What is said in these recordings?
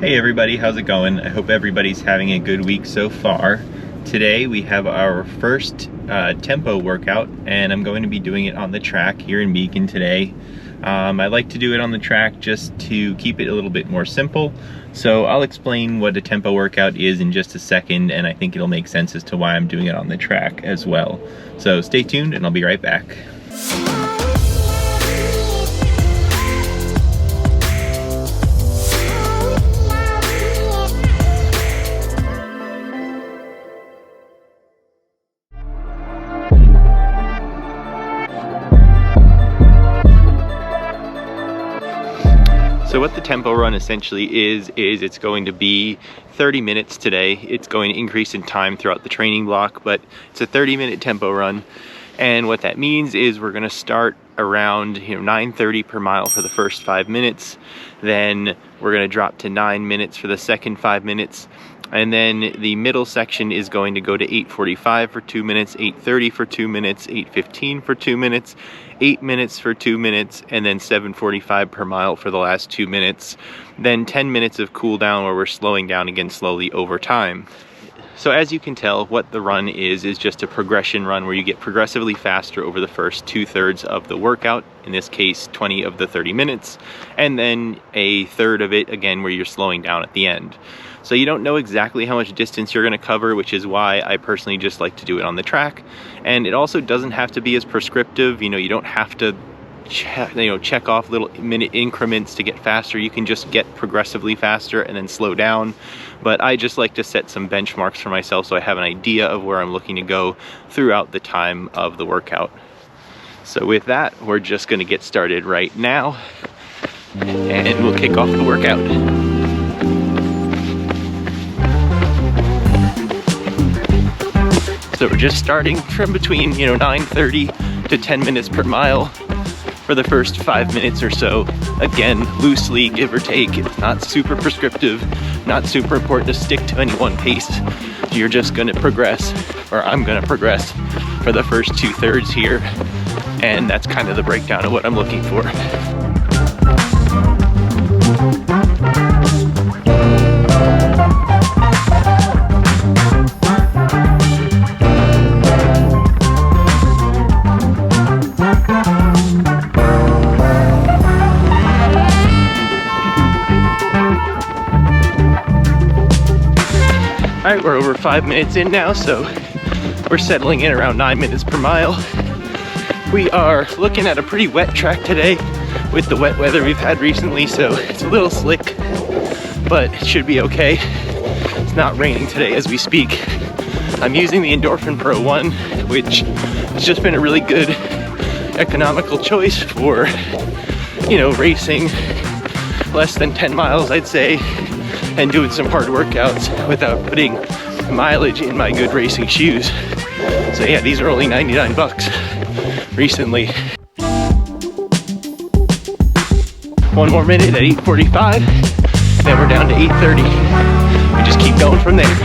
Hey everybody, how's it going? I hope everybody's having a good week so far. Today we have our first tempo workout, and I'm going to be doing it on the track here in Beacon today. I like to do it on the track just to keep it a little bit more simple. So I'll explain what a tempo workout is in just a second, and I think it'll make sense as to why I'm doing it on the track as well. So stay tuned and I'll be right back. So what the tempo run essentially is it's going to be 30 minutes today. It's going to increase in time throughout the training block, but it's a 30-minute tempo run. And what that means is we're going to start around 9:30 per mile for the first 5 minutes. Then we're going to drop to 9 minutes for the second 5 minutes. And then the middle section is going to go to 8:45 for 2 minutes, 8:30 for 2 minutes, 8:15 for 2 minutes, 8 minutes for 2 minutes, and then 7:45 per mile for the last 2 minutes. Then 10 minutes of cool down where we're slowing down again slowly over time. So as you can tell, what the run is just a progression run where you get progressively faster over the first 2/3 of the workout, in this case 20 of the 30 minutes, and then a third of it again where you're slowing down at the end. So you don't know exactly how much distance you're going to cover, which is why I personally just like to do it on the track. And it also doesn't have to be as prescriptive. You don't have to check off little minute increments to get faster. You can just get progressively faster and then slow down. But I just like to set some benchmarks for myself so I have an idea of where I'm looking to go throughout the time of the workout. So with that, we're just going to get started right now and we'll kick off the workout. So we're just starting from between 9:30 to 10 minutes per mile for the first 5 minutes or so. Again, loosely, give or take. It's not super prescriptive, not super important to stick to any one pace. You're just gonna progress, or I'm gonna progress for the first 2/3 here. And that's kind of the breakdown of what I'm looking for. All right, we're over 5 minutes in now, so we're settling in around 9 minutes per mile. We are looking at a pretty wet track today with the wet weather we've had recently, so it's a little slick, but it should be okay. It's not raining today as we speak. I'm using the Endorphin Pro 1, which has just been a really good economical choice for, racing less than 10 miles, I'd say, and doing some hard workouts without putting mileage in my good racing shoes. So yeah, these are only 99 bucks recently. 1 more minute at 8:45, then we're down to 8:30. We just keep going from there.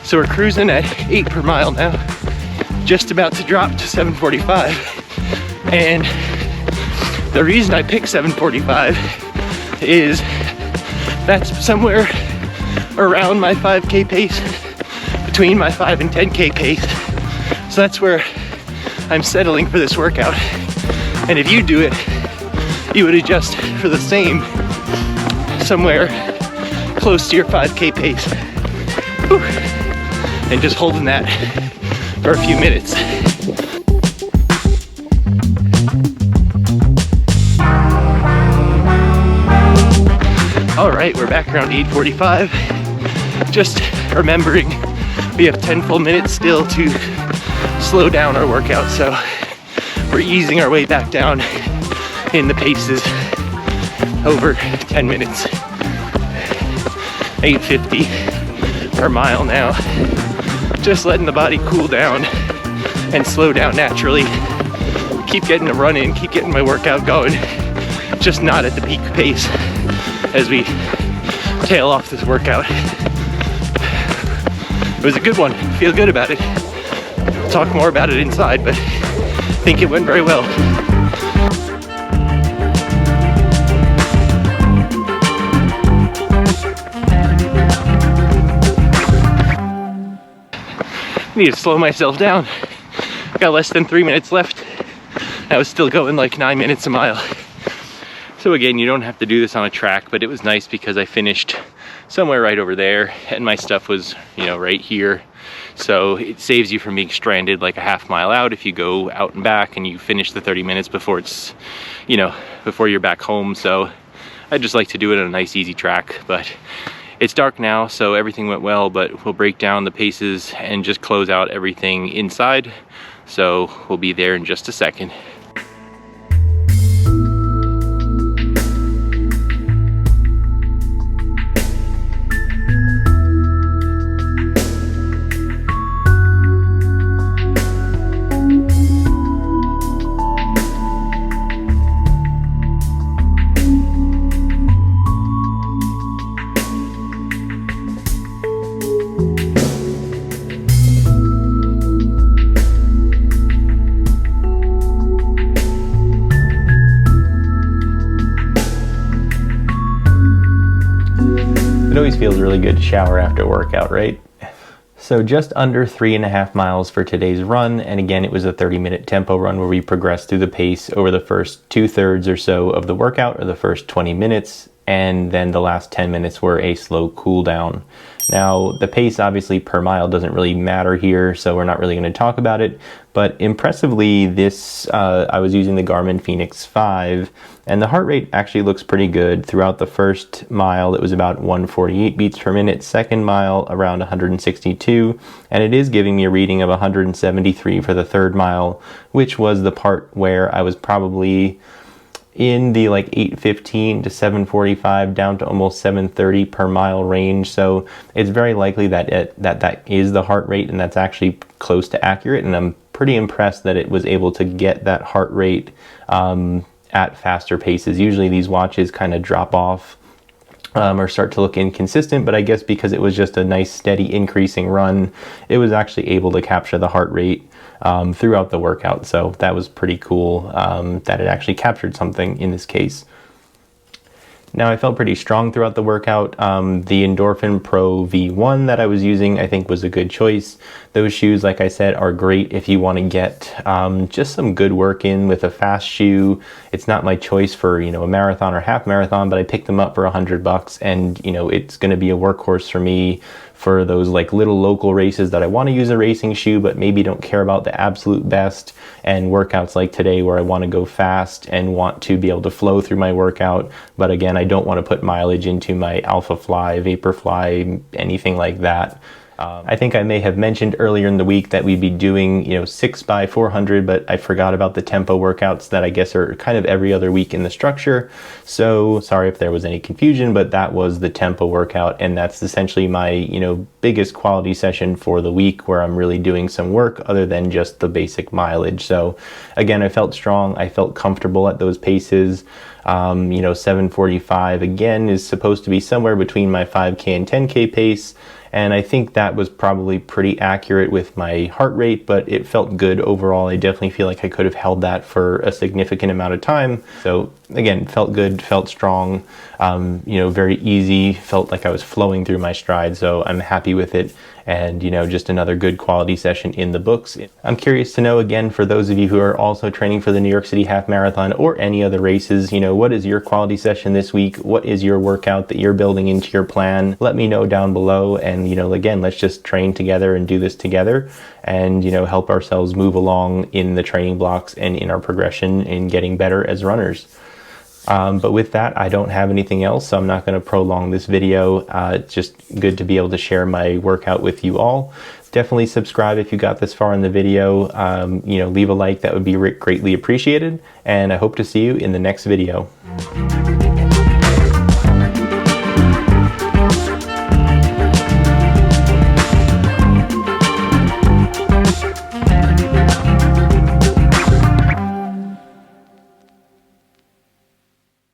So we're cruising at 8 per mile now, just about to drop to 7:45. And the reason I picked 7:45 is that's somewhere around my 5K pace, between my 5 and 10K pace. So that's where I'm settling for this workout. And if you do it, you would adjust for the same, somewhere close to your 5K pace. Whew. And just holding that for a few minutes. All right, we're back around 8:45. Just remembering we have 10 full minutes still to slow down our workout, so we're easing our way back down in the paces over 10 minutes. 850 per mile now. Just letting the body cool down and slow down naturally. Keep getting a run in, keep getting my workout going. Just not at the peak pace as we tail off this workout. It was a good one, feel good about it. Talk more about it inside, but I think it went very well. I need to slow myself down. Got less than 3 minutes left. I was still going like 9 minutes a mile. So again, you don't have to do this on a track, but it was nice because I finished somewhere right over there and my stuff was, you know, right here. So it saves you from being stranded like a half mile out if you go out and back and you finish the 30 minutes before it's, you know, before you're back home. So I just like to do it on a nice easy track, but it's dark now, so everything went well, but we'll break down the paces and just close out everything inside. So we'll be there in just a second. It always feels really good to shower after a workout, right? So just under 3.5 miles for today's run, and again it was a 30-minute tempo run where we progressed through the pace over the first 2/3 or so of the workout, or the first 20 minutes, and then the last 10 minutes were a slow cool down. Now the pace obviously per mile doesn't really matter here, so we're not really going to talk about it, but impressively this I was using the Garmin Fenix 5, and the heart rate actually looks pretty good. Throughout the first mile it was about 148 beats per minute, second mile around 162, and it is giving me a reading of 173 for the third mile, which was the part where I was probably in the like 815 to 745 down to almost 730 per mile range. So it's very likely that that is the heart rate, and that's actually close to accurate, and I'm pretty impressed that it was able to get that heart rate at faster paces. Usually these watches kind of drop off or start to look inconsistent, but I guess because it was just a nice steady increasing run, it was actually able to capture the heart rate throughout the workout. So that was pretty cool that it actually captured something in this case. Now I felt pretty strong throughout the workout. The Endorphin Pro V1 that I was using I think was a good choice. Those shoes, like I said, are great if you want to get just some good work in with a fast shoe. It's not my choice for, you know, a marathon or half marathon, but I picked them up for $100, and you know, it's going to be a workhorse for me for those like little local races that I want to use a racing shoe but maybe don't care about the absolute best, and workouts like today where I want to go fast and want to be able to flow through my workout, but again I don't want to put mileage into my Alpha Fly, Vaporfly, anything like that. I think I may have mentioned earlier in the week that we'd be doing, you know, 6x400, but I forgot about the tempo workouts that I guess are kind of every other week in the structure. So sorry if there was any confusion, but that was the tempo workout, and that's essentially my, you know, biggest quality session for the week where I'm really doing some work other than just the basic mileage. So again, I felt strong, I felt comfortable at those paces. You know, 7:45 again is supposed to be somewhere between my 5K and 10K pace, and I think that was probably pretty accurate with my heart rate, but it felt good overall. I definitely feel like I could have held that for a significant amount of time. So again, felt good, felt strong, you know, very easy, felt like I was flowing through my stride, so I'm happy with it. And you know, just another good quality session in the books. I'm curious to know, again, for those of you who are also training for the New York City Half Marathon or any other races, you know, what is your quality session this week? What is your workout that you're building into your plan? Let me know down below, and you know, again, let's just train together and do this together, and you know, help ourselves move along in the training blocks and in our progression in getting better as runners. But with that, I don't have anything else, so I'm not going to prolong this video. It's just good to be able to share my workout with you all. Definitely subscribe if you got this far in the video. You know, leave a like, that would be greatly appreciated, and I hope to see you in the next video.